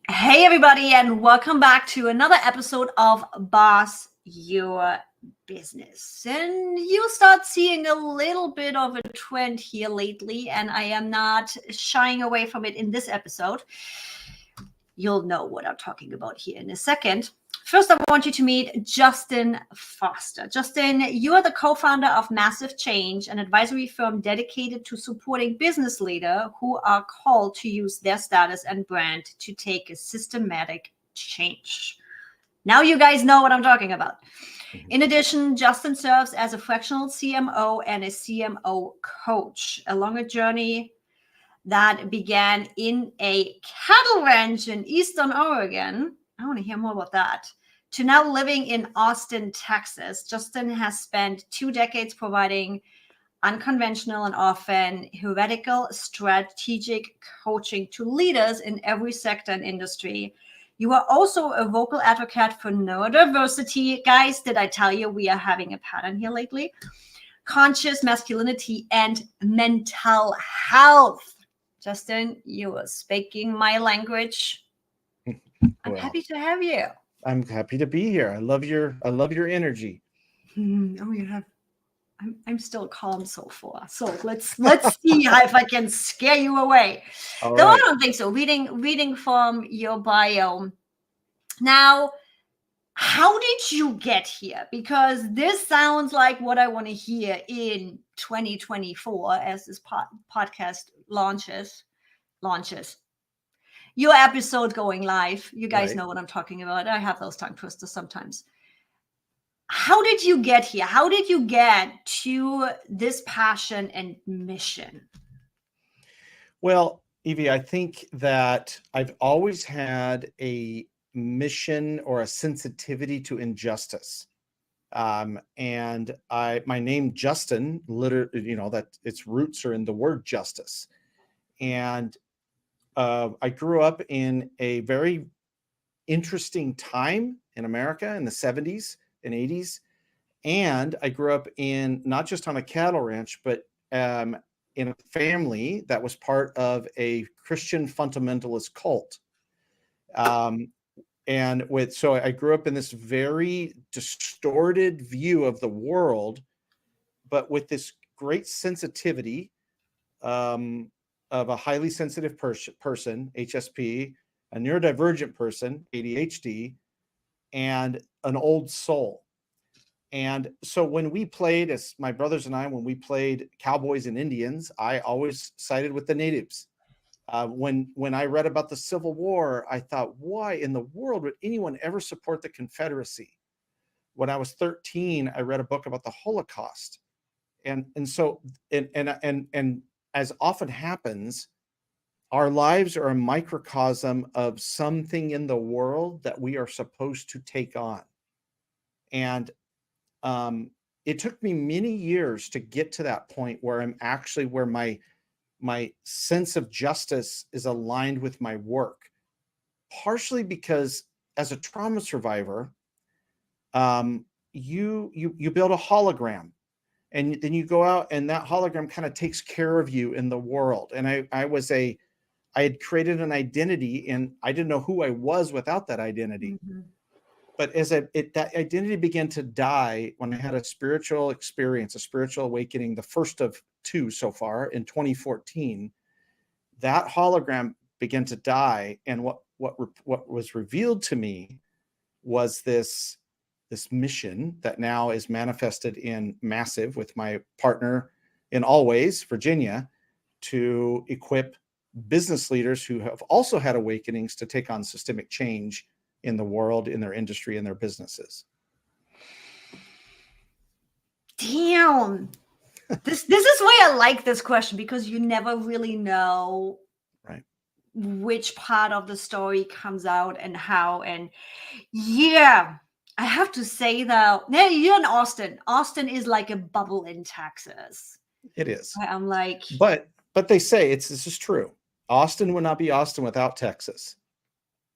Hey, everybody, and welcome back to another episode of Boss Your Business. And you'll start seeing a little bit of a trend here lately, and I am not shying away from it in this episode. You'll know what I'm talking about here in a second. First, I want you to meet Justin Foster. Justin, you are the co-founder of Massive Change, an advisory firm dedicated to supporting business leaders who are called to use their status and brand to take a systematic change. Now you guys know what I'm talking about. In addition, Justin serves as a fractional CMO and a CMO coach along a journey that began in a cattle ranch in Eastern Oregon. I want to hear more about that. To now living in Austin, Texas. Justin has spent 2 decades providing unconventional and often heretical strategic coaching to leaders in every sector and industry. You are also a vocal advocate for neurodiversity. Guys, did I tell you we are having a pattern here lately? Conscious masculinity and mental health. Justin, you are speaking my language. I'm happy to have you. I'm happy to be here. I love your energy. Oh, you have. I'm still calm so far. So let's see if I can scare you away. All No, right. I don't think so. Reading from your bio. Now, how did you get here? Because this sounds like what I want to hear in 2024 as this podcast launches. Your episode going live. You guys Right. know what I'm talking about. I have those tongue twisters sometimes. How did you get here? How did you get to this passion and mission? Well, Evie, I think that I've always had a mission or a sensitivity to injustice. And my name Justin, literally, that its roots are in the word justice. And I grew up in a very interesting time in America in the 70s and 80s. And I grew up in not just on a cattle ranch, but in a family that was part of a Christian fundamentalist cult. So I grew up in this very distorted view of the world, but with this great sensitivity of a highly sensitive person, HSP, a neurodivergent person, ADHD, and an old soul. And so when we played, as my brothers and I, when we played cowboys and Indians, I always sided with the natives. When I read about the Civil War, I thought, why in the world would anyone ever support the Confederacy? When I was 13, I read a book about the Holocaust. And as often happens, our lives are a microcosm of something in the world that we are supposed to take on. And it took me many years to get to that point where I'm actually where my sense of justice is aligned with my work, partially because as a trauma survivor, you build a hologram, and then you go out and that hologram kind of takes care of you in the world. And I had created an identity, and I didn't know who I was without that identity. Mm-hmm. But as that identity began to die when I had a spiritual experience, a spiritual awakening, the first of 2 so far in 2014, that hologram began to die. And what was revealed to me was this mission that now is manifested in Massive with my partner in Always, Virginia, to equip business leaders who have also had awakenings to take on systemic change in the world, in their industry, in their businesses. Damn. This is why I like this question, because you never really know which part of the story comes out and how. And yeah, I have to say though, yeah, you're in Austin. Austin is like a bubble in Texas. It is. I'm like, but they say this is true. Austin would not be Austin without Texas.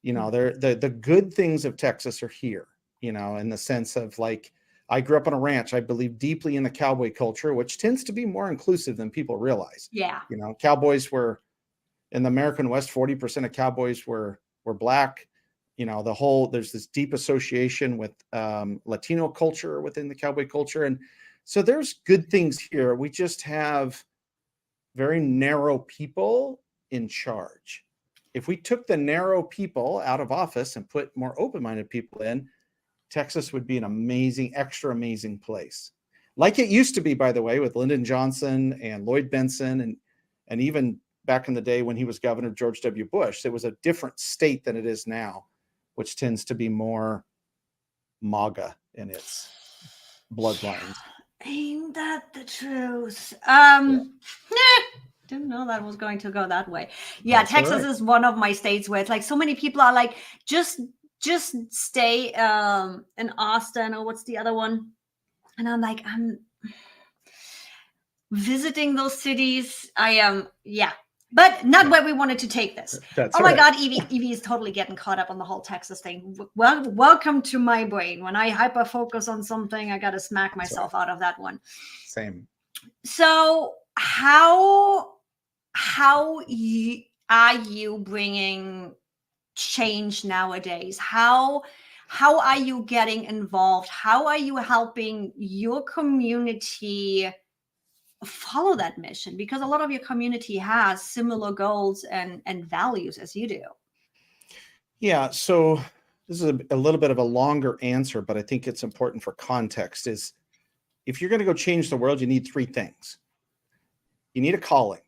The good things of Texas are here, in the sense of, like, I grew up on a ranch. I believe deeply in the cowboy culture, which tends to be more inclusive than people realize. Yeah. Cowboys were in the American West, 40% of cowboys were we're Black. There's this deep association with Latino culture within the cowboy culture. And so there's good things here. We just have very narrow people in charge. If we took the narrow people out of office and put more open-minded people in, Texas would be an amazing, extra amazing place. Like it used to be, by the way, with Lyndon Johnson and Lloyd Bentsen, and even back in the day when he was governor, George W. Bush. It was a different state than it is now, which tends to be more MAGA in its bloodlines. Ain't that the truth? Didn't know that was going to go that way. Yeah, That's Texas right. is one of my states where it's like so many people are like, just stay in Austin, or what's the other one? And I'm like, I'm visiting those cities. I am, but not where we wanted to take this. That's my right. God, Evie is totally getting caught up on the whole Texas thing. Well, welcome to my brain. When I hyper focus on something, I got to smack myself out of that one. Same. So how are you bringing change nowadays? How are you getting involved? How are you helping your community follow that mission? Because a lot of your community has similar goals and values as you do. Yeah, so this is a little bit of a longer answer, but I think it's important for context. Is if you're going to go change the world, you need three things. You need a calling.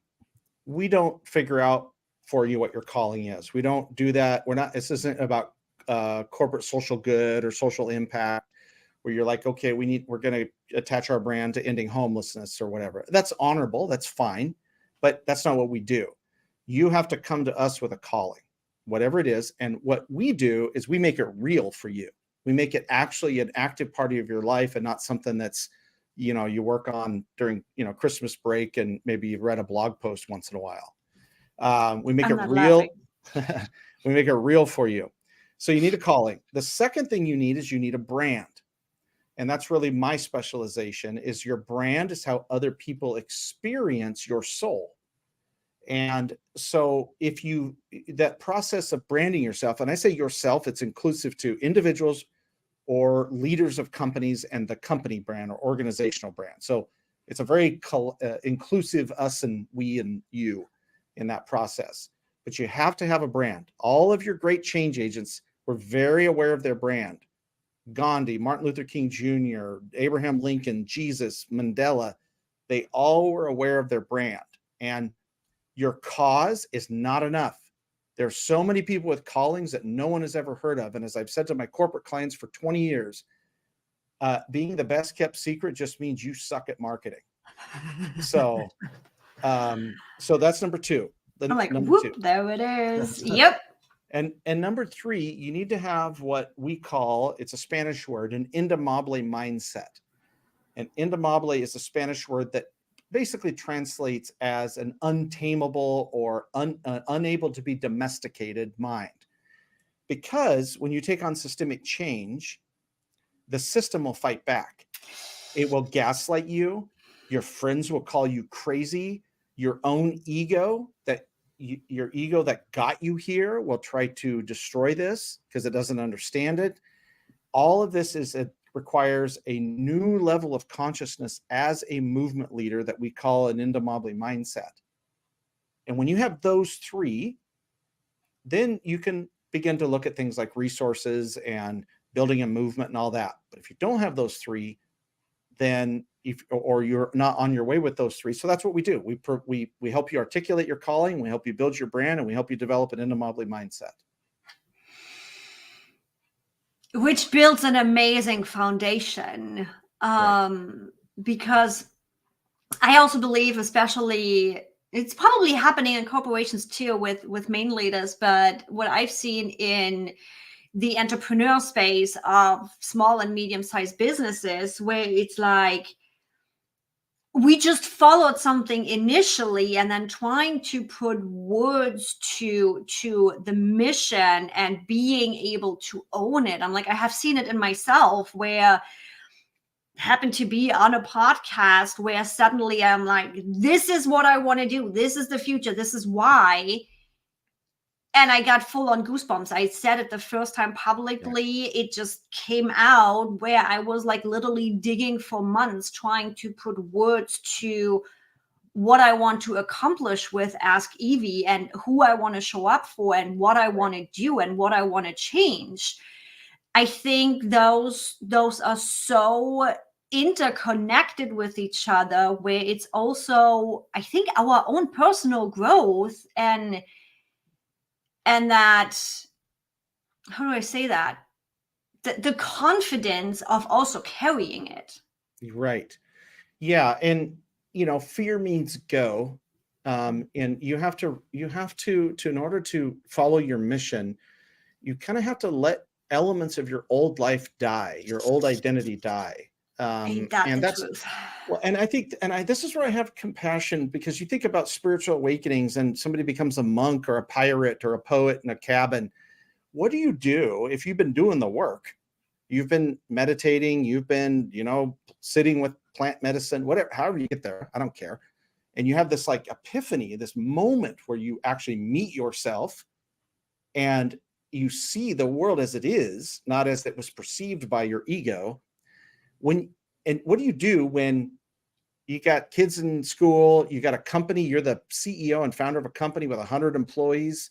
We don't figure out for you what your calling is. We don't do that. This isn't about corporate social good or social impact, where you're like, okay, we're going to attach our brand to ending homelessness or whatever. That's honorable. That's fine. But that's not what we do. You have to come to us with a calling, whatever it is. And what we do is we make it real for you. We make it actually an active part of your life and not something that's, you work on during, Christmas break and maybe you've read a blog post once in a while. We make it real. We make it real for you. So you need a calling. The second thing you need is you need a brand. And that's really my specialization. Is your brand is how other people experience your soul. And so that process of branding yourself, and I say yourself, it's inclusive to individuals or leaders of companies and the company brand or organizational brand. So it's a very inclusive us and we and you in that process. But you have to have a brand. All of your great change agents were very aware of their brand. Gandhi, Martin Luther King Jr., Abraham Lincoln, Jesus, Mandela, they all were aware of their brand. And your cause is not enough. There's so many people with callings that no one has ever heard of. And as I've said to my corporate clients for 20 years, being the best kept secret just means you suck at marketing. So that's number two. I'm like, whoop, there it is. Yep. And number three, you need to have what we call, it's a Spanish word, an indomable mindset. And indomable is a Spanish word that basically translates as an untamable or unable to be domesticated mind. Because when you take on systemic change, the system will fight back. It will gaslight you. Your friends will call you crazy. Your own ego your ego that got you here will try to destroy this because it doesn't understand it. All of this requires a new level of consciousness as a movement leader that we call an indomable mindset. And when you have those three, then you can begin to look at things like resources and building a movement and all that. But if you don't have those three, then or you're not on your way with those three. So that's what we do. We help you articulate your calling, we help you build your brand, and we help you develop an indomable mindset. Which builds an amazing foundation. Right. Because I also believe, especially, it's probably happening in corporations too with main leaders, but what I've seen in the entrepreneur space of small and medium-sized businesses, where it's like, we just followed something initially and then trying to put words to the mission and being able to own it. I'm like, I have seen it in myself where happened to be on a podcast where suddenly I'm like, this is what I want to do. This is the future. This is why. and I got full on goosebumps. I said it the first time publicly. Yeah. It just came out where I was like literally digging for months trying to put words to what I want to accomplish with Ask Evie and who I want to show up for and what I want to do and what I want to change. I think those are so interconnected with each other, where it's also, I think, our own personal growth and that, how do I say that? The confidence of also carrying it. Right. Yeah. And, fear means go. And you have to, in order to follow your mission, you kind of have to let elements of your old life die, your old identity die. And that's, well, and I think, this is where I have compassion, because you think about spiritual awakenings and somebody becomes a monk or a pirate or a poet in a cabin. What do you do if you've been doing the work? You've been meditating, you've been, sitting with plant medicine, whatever, however you get there, I don't care. And you have this like epiphany, this moment where you actually meet yourself and you see the world as it is, not as it was perceived by your ego. And what do you do when you got kids in school, you got a company, you're the CEO and founder of a company with 100 employees,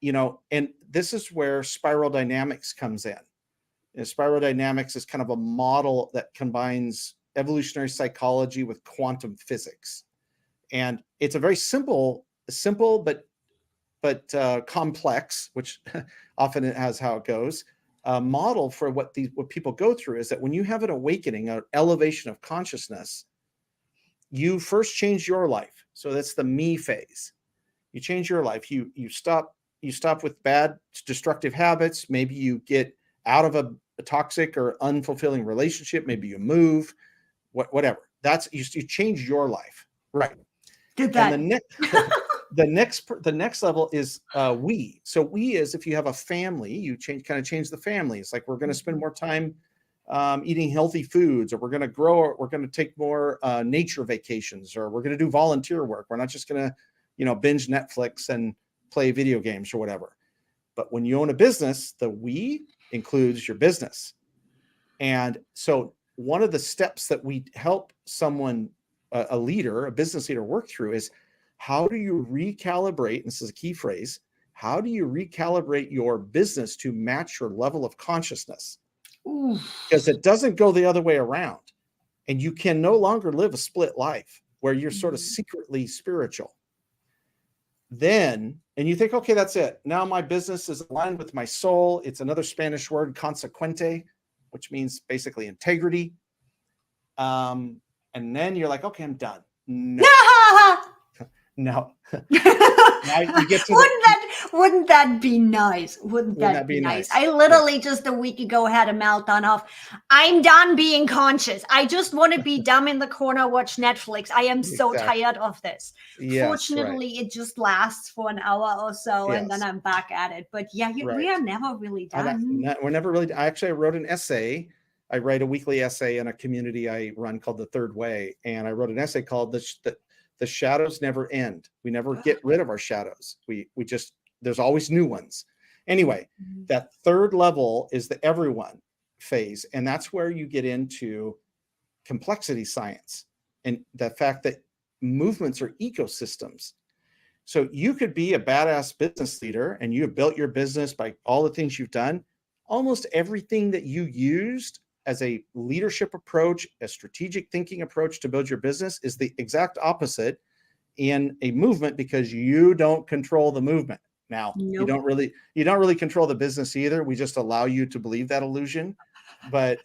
and this is where spiral dynamics comes in. Spiral dynamics is kind of a model that combines evolutionary psychology with quantum physics. And it's a very simple, but complex, which often it has how it goes, model for what people go through is that when you have an awakening, an elevation of consciousness, you first change your life. So that's the me phase. You change your life. You stop with bad, destructive habits. Maybe you get out of a toxic or unfulfilling relationship. Maybe you move, whatever. That's you change your life, right? Did that? And the next level is we. So we is if you have a family, you change the family. It's like we're going to spend more time eating healthy foods, or we're going to grow, or we're going to take more nature vacations, or we're going to do volunteer work. We're not just going to, binge Netflix and play video games or whatever. But when you own a business, the we includes your business. And so one of the steps that we help someone, a leader, a business leader, work through is how do you recalibrate, and this is a key phrase, how do you recalibrate your business to match your level of consciousness? Because it doesn't go the other way around. And you can no longer live a split life where you're sort of secretly spiritual. Then, and you think, okay, that's it. Now my business is aligned with my soul. It's another Spanish word, consequente, which means basically integrity. And then you're like, okay, I'm done. No. No. Now you get to wouldn't that be nice? Wouldn't that be nice? I literally just a week ago had a meltdown of, I'm done being conscious. I just want to be dumb in the corner, watch Netflix. I am so tired of this. Yes, fortunately, it just lasts for an hour or so, and then I'm back at it. But yeah, we are never really done. We're never really. I wrote an essay. I write a weekly essay in a community I run called The Third Way, and I wrote an essay called The Shadows Never End. We never get rid of our shadows. We just, there's always new ones. Anyway, that third level is the everyone phase. And that's where you get into complexity science and the fact that movements are ecosystems. So you could be a badass business leader and you have built your business by all the things you've done. Almost everything that you used as a leadership approach, a strategic thinking approach to build your business is the exact opposite in a movement, because you don't control the movement. Now, you don't really control the business either. We just allow you to believe that illusion, but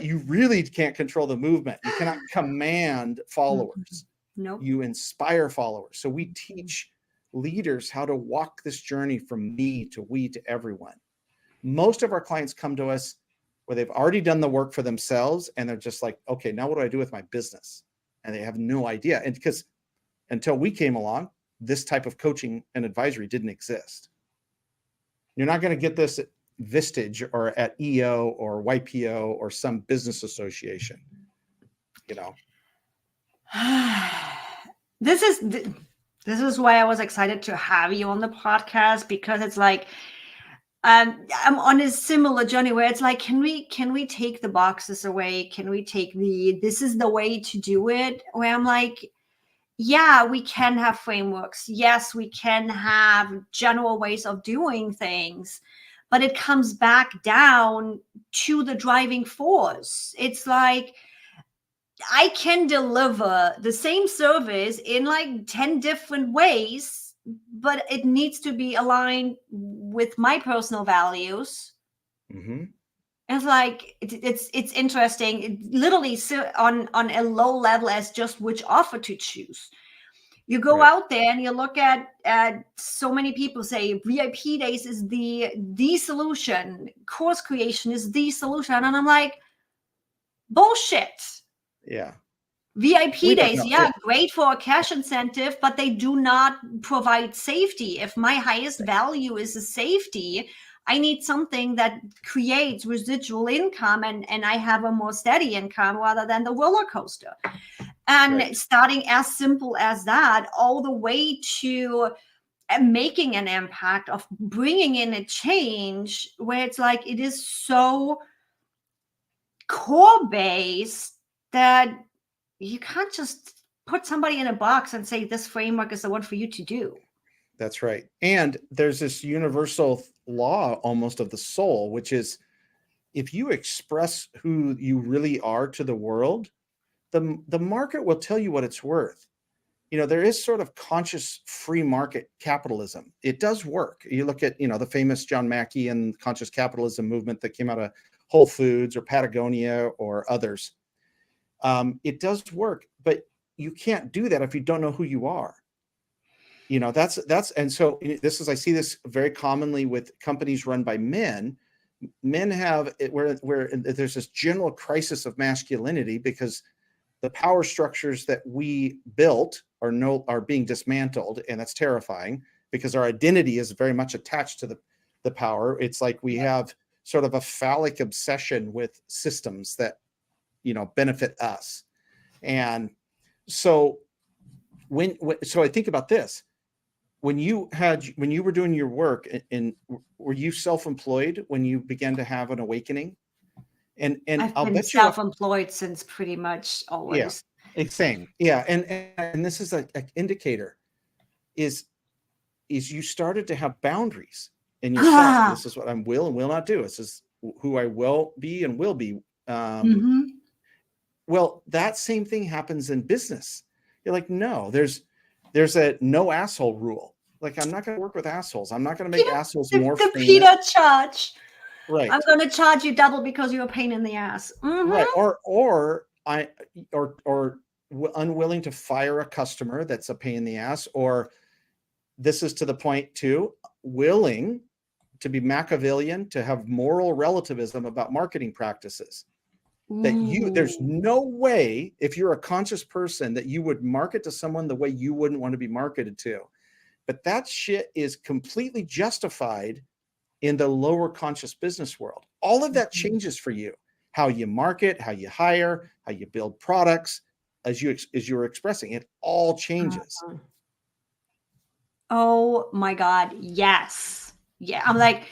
you really can't control the movement. You cannot command followers. You inspire followers. So we teach leaders how to walk this journey from me to we to everyone. Most of our clients come to us where they've already done the work for themselves and they're just like, okay, now what do I do with my business? And they have no idea. And because until we came along, this type of coaching and advisory didn't exist. You're not going to get this at Vistage or at EO or YPO or some business association, This This is why I was excited to have you on the podcast, because it's like, I'm on a similar journey where it's like, can we take the boxes away? Can we take this is the way to do it? Where I'm like, yeah, we can have frameworks. Yes, we can have general ways of doing things, but it comes back down to the driving force. It's like, I can deliver the same service in like 10 different ways, but it needs to be aligned with my personal values. Mm-hmm. It's like it's interesting. It literally on a low level as just which offer to choose. You go Right. out there and you look at so many people say VIP days is the solution, course creation is the solution, and I'm like, bullshit. Yeah. VIP We don't days, know. yeah, great for a cash incentive, but they do not provide safety. If my highest value is a safety, I need something that creates residual income, and I have a more steady income rather than the roller coaster. And Right. starting as simple as that, all the way to making an impact of bringing in a change where it's like, it is so core based that you can't just put somebody in a box and say this framework is the one for you to do. That's right. And there's this universal law almost of the soul, which is if you express who you really are to the world, the market will tell you what it's worth. There is sort of conscious free market capitalism. It does work. You look at, the famous John Mackey and conscious capitalism movement that came out of Whole Foods or Patagonia or others. It does work, but you can't do that if you don't know who you are. And so I see this very commonly with companies run by men. Men have where there's this general crisis of masculinity because the power structures that we built are being dismantled, and that's terrifying because our identity is very much attached to the power. It's like we have sort of a phallic obsession with systems that benefit us. And so so I think about this. When you were doing your work, and were you self-employed when you began to have an awakening? And I've I'll been bet you self-employed since pretty much always. Yeah, same. Yeah, and this is an indicator is you started to have boundaries in yourself. This is what I will and will not do. This is who I will be and will be. Well, that same thing happens in business. You're like, no, there's a no asshole rule. Like, I'm not going to work with assholes. I'm not going to make assholes more the famous. Peter charge. Right. I'm going to charge you double because you're a pain in the ass. Right. Or unwilling to fire a customer that's a pain in the ass, or this is to the point too, willing to be Machiavellian, to have moral relativism about marketing practices. That there's no way, if you're a conscious person, that you would market to someone the way you wouldn't want to be marketed to. But that shit is completely justified in the lower conscious business world. All of that changes for you. How you market, how you hire, how you build products, as you're expressing, it all changes. Oh my God. Yes. Yeah. I'm like,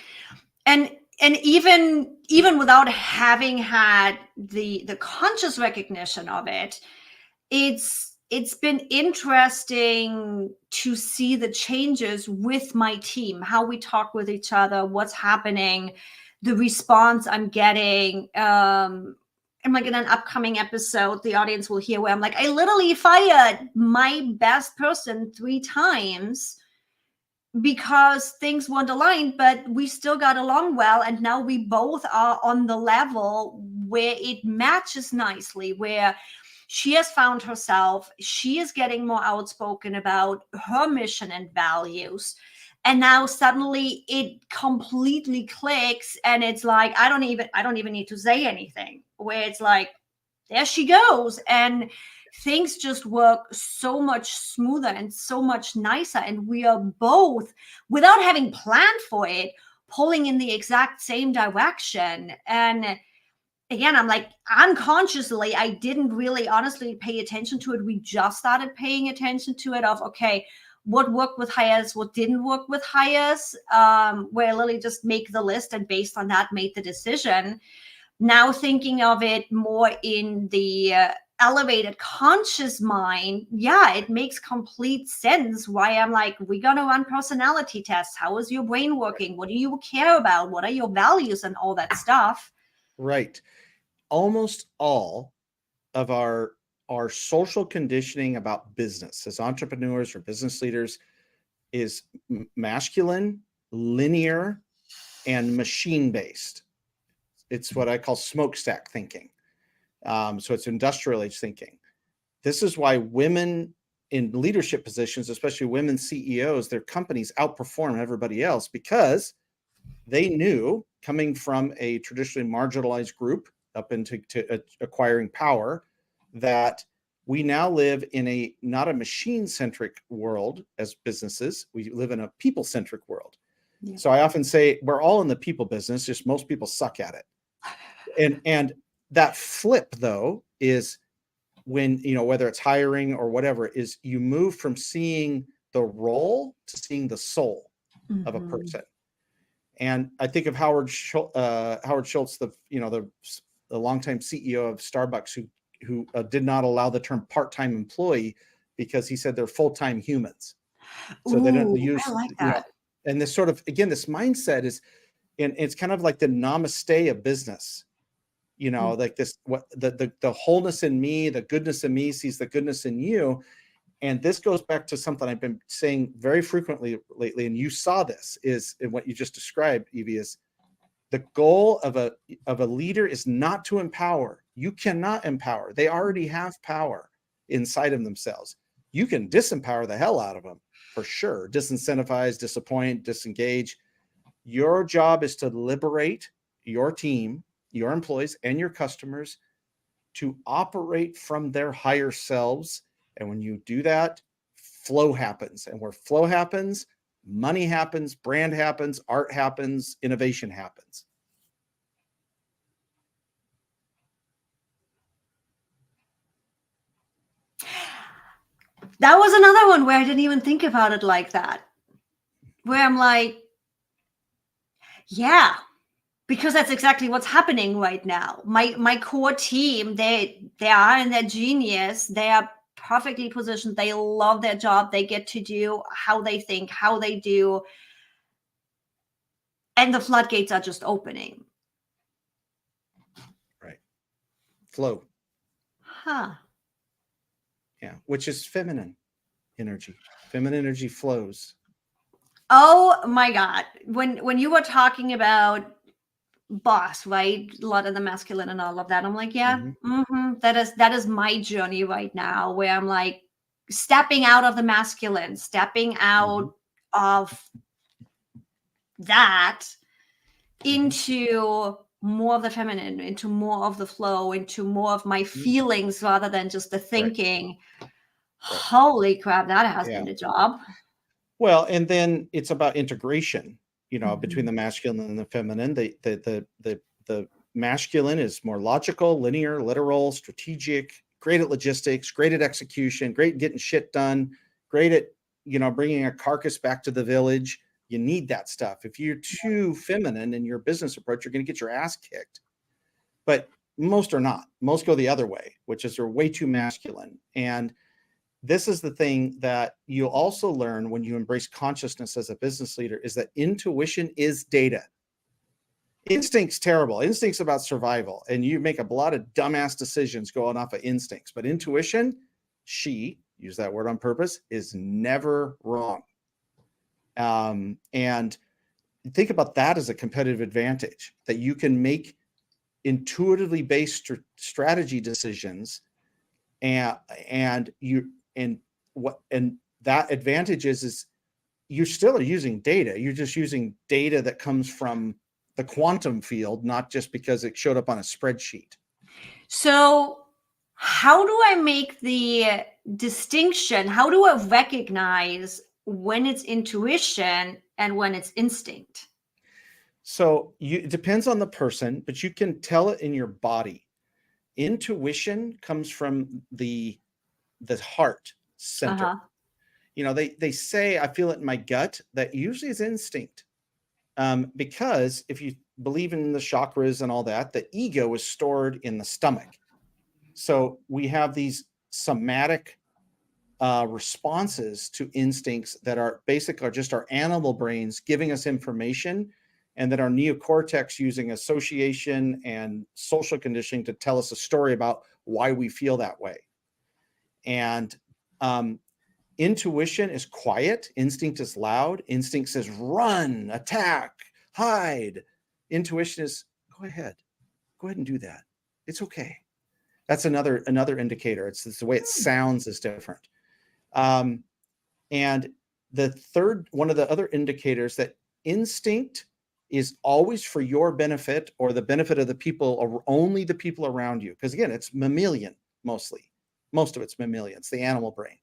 and even without having had the conscious recognition of it, it's been interesting to see the changes with my team, how we talk with each other, what's happening, the response I'm getting. And like in an upcoming episode, the audience will hear where I'm like, I literally fired my best person 3 times because things weren't aligned, but we still got along well. And now we both are on the level where it matches nicely, where she has found herself, she is getting more outspoken about her mission and values. And now suddenly it completely clicks. And it's like, I don't even need to say anything, where it's like, there she goes. And things just work so much smoother and so much nicer. And we are both, without having planned for it, pulling in the exact same direction. And again, I'm like, unconsciously, I didn't really honestly pay attention to it. We just started paying attention to it of, okay, what worked with hires, what didn't work with hires, where I literally just make the list and based on that made the decision. Now thinking of it more in the elevated conscious mind, yeah, it makes complete sense why I'm like, we're going to run personality tests. How is your brain working? What do you care about? What are your values and all that stuff? Right. Almost all of our social conditioning about business as entrepreneurs or business leaders is masculine, linear, and machine-based. It's what I call smokestack thinking. So it's industrial age thinking. This is why women in leadership positions, especially women CEOs, their companies outperform everybody else because they knew, coming from a traditionally marginalized group up into acquiring power, that we now live in a not a machine-centric world as businesses. We live in a people-centric world. Yeah. So I often say we're all in the people business, just most people suck at it. And that flip, though, is when, whether it's hiring or whatever, is you move from seeing the role to seeing the soul of a person. And I think of Howard Schultz, the longtime CEO of Starbucks, who did not allow the term part-time employee because he said they're full-time humans. So they don't use, I like that. And this sort of, again, this mindset is, and it's kind of like the namaste of business. Like this, what the wholeness in me, the goodness in me sees the goodness in you. And this goes back to something I've been saying very frequently lately, and you saw this is in what you just described, Evie, is the goal of a leader is not to empower. You cannot empower. They already have power inside of themselves. You can disempower the hell out of them, for sure. Disincentivize, disappoint, disengage. Your job is to liberate your team, your employees, and your customers to operate from their higher selves. And when you do that, flow happens. And where flow happens, money happens, brand happens, art happens, innovation happens. That was another one where I didn't even think about it like that. Where I'm like, yeah, because that's exactly what's happening right now. My core team, they are in their genius. They are perfectly positioned. They love their job. They get to do how they think, how they do. And the floodgates are just opening. Right. Flow. Huh. Yeah, which is feminine energy. Feminine energy flows. Oh my God. When you were talking about boss, right? A lot of the masculine and all of that. I'm like, yeah, that is my journey right now, where I'm like stepping out of the masculine, stepping out of that into more of the feminine, into more of the flow, into more of my feelings rather than just the thinking. Right. Holy crap, that has been a job. Well, and then it's about integration, between the masculine and the feminine. The masculine is more logical, linear, literal, strategic, great at logistics, great at execution, great at getting shit done, great at, bringing a carcass back to the village. You need that stuff. If you're too feminine in your business approach, you're going to get your ass kicked. But most are not. Most go the other way, which is they're way too masculine. And this is the thing that you'll also learn when you embrace consciousness as a business leader, is that intuition is data. Instinct's terrible. Instinct's about survival. And you make a lot of dumbass decisions going off of instincts. But intuition, use that word on purpose, is never wrong. And think about that as a competitive advantage, that you can make intuitively based strategy decisions, and that advantage is you still are using data. You're just using data that comes from the quantum field, not just because it showed up on a spreadsheet. So how do I make the distinction? How do I recognize when it's intuition and when it's instinct? So it depends on the person, but you can tell it in your body. Intuition comes from the heart center. they say, I feel it in my gut. That usually is instinct. Because if you believe in the chakras and all that, the ego is stored in the stomach. So we have these somatic responses to instincts that are just our animal brains giving us information, and then our neocortex using association and social conditioning to tell us a story about why we feel that way. And intuition is quiet. Instinct is loud. Instinct says, run, attack, hide. Intuition is, go ahead and do that. It's okay. That's another indicator. It's the way it sounds is different. And the third, one of the other indicators that instinct is always for your benefit or the benefit of the people, or only the people around you. Because again, it's mammalian mostly. Most of it's mammalian. It's the animal brain.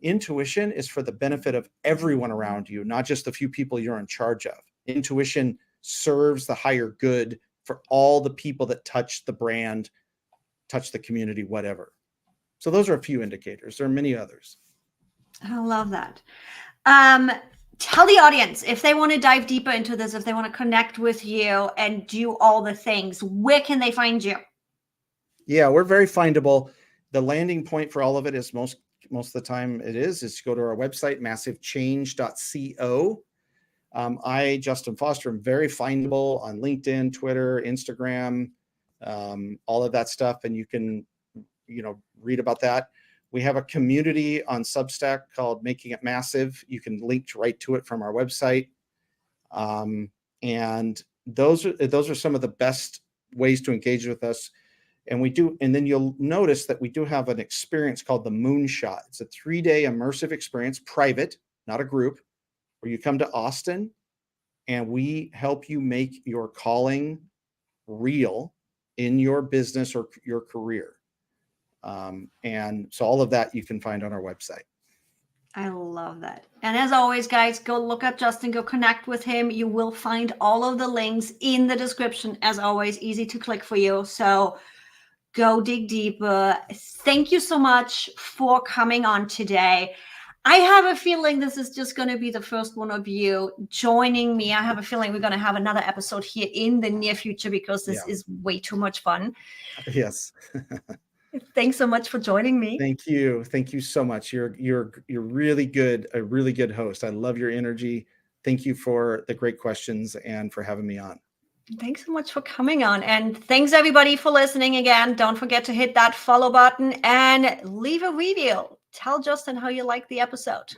Intuition is for the benefit of everyone around you, not just the few people you're in charge of. Intuition serves the higher good for all the people that touch the brand, touch the community, whatever. So those are a few indicators. There are many others. I love that. Tell the audience, if they want to dive deeper into this, if they want to connect with you and do all the things, where can they find you? Yeah, we're very findable. The landing point for all of it is most of the time is to go to our website, massivechange.co. Justin Foster, am very findable on LinkedIn, Twitter, Instagram, all of that stuff. And you can, read about that. We have a community on Substack called Making It Massive. You can link right to it from our website. And those are some of the best ways to engage with us. And then you'll notice that we do have an experience called the Moonshot. It's a 3-day immersive experience, private, not a group, where you come to Austin and we help you make your calling real in your business or your career. And so all of that you can find on our website. I love that. And as always, guys, go look up Justin, go connect with him. You will find all of the links in the description. As always, easy to click for you. So go dig deeper. Thank you so much for coming on today. I have a feeling this is just going to be the first one of you joining me. I have a feeling we're going to have another episode here in the near future because this is way too much fun. Yes. Thanks so much for joining me. Thank you. Thank you so much. You're really good, a really good host. I love your energy. Thank you for the great questions and for having me on. Thanks so much for coming on. And thanks everybody for listening again. Don't forget to hit that follow button and leave a review. Tell Justin how you liked the episode.